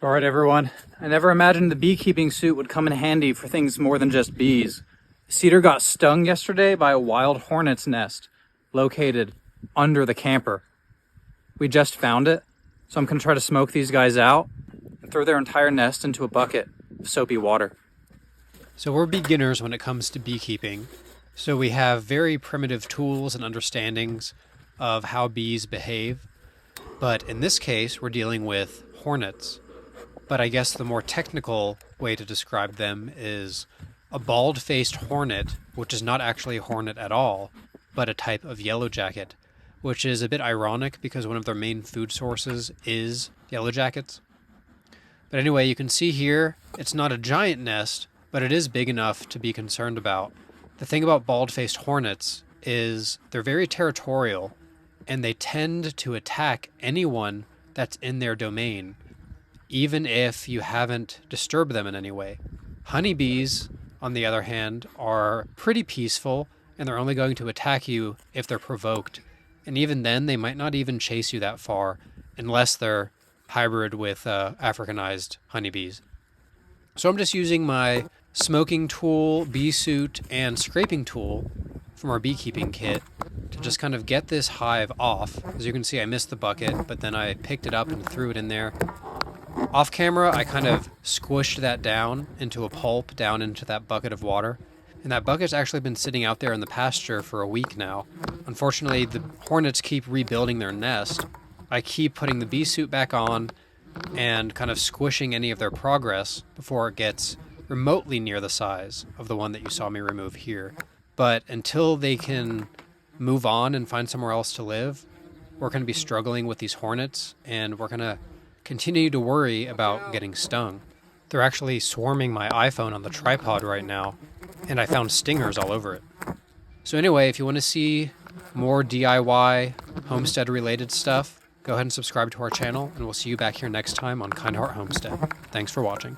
Alright everyone, I never imagined the beekeeping suit would come in handy for things more than just bees. Cedar got stung yesterday by a wild hornet's nest located under the camper. We just found it, so I'm going to try to smoke these guys out and throw their entire nest into a bucket of soapy water. So we're beginners when it comes to beekeeping, so we have very primitive tools and understandings of how bees behave, but in this case we're dealing with hornets. But I guess the more technical way to describe them is a bald-faced hornet, which is not actually a hornet at all, but a type of yellow jacket, which is a bit ironic because one of their main food sources is yellow jackets. But anyway, you can see here, it's not a giant nest, but it is big enough to be concerned about. The thing about bald-faced hornets is they're very territorial, and they tend to attack anyone that's in their domain, even if you haven't disturbed them in any way. Honeybees, on the other hand, are pretty peaceful, and they're only going to attack you if they're provoked. And even then, they might not even chase you that far, unless they're hybrid with Africanized honeybees. So I'm just using my smoking tool, bee suit, and scraping tool from our beekeeping kit to just kind of get this hive off. As you can see, I missed the bucket, but then I picked it up and threw it in there. Off camera, I kind of squished that down into a pulp, down into that bucket of water. And that bucket's actually been sitting out there in the pasture for a week now. Unfortunately, the hornets keep rebuilding their nest. I keep putting the bee suit back on and kind of squishing any of their progress before it gets remotely near the size of the one that you saw me remove here. But until they can move on and find somewhere else to live, we're going to be struggling with these hornets, and we're going to continue to worry about getting stung. They're actually swarming my iPhone on the tripod right now, and I found stingers all over it. So anyway, if you want to see more DIY homestead related stuff, go ahead and subscribe to our channel, and we'll see you back here next time on Kind Heart Homestead. Thanks for watching.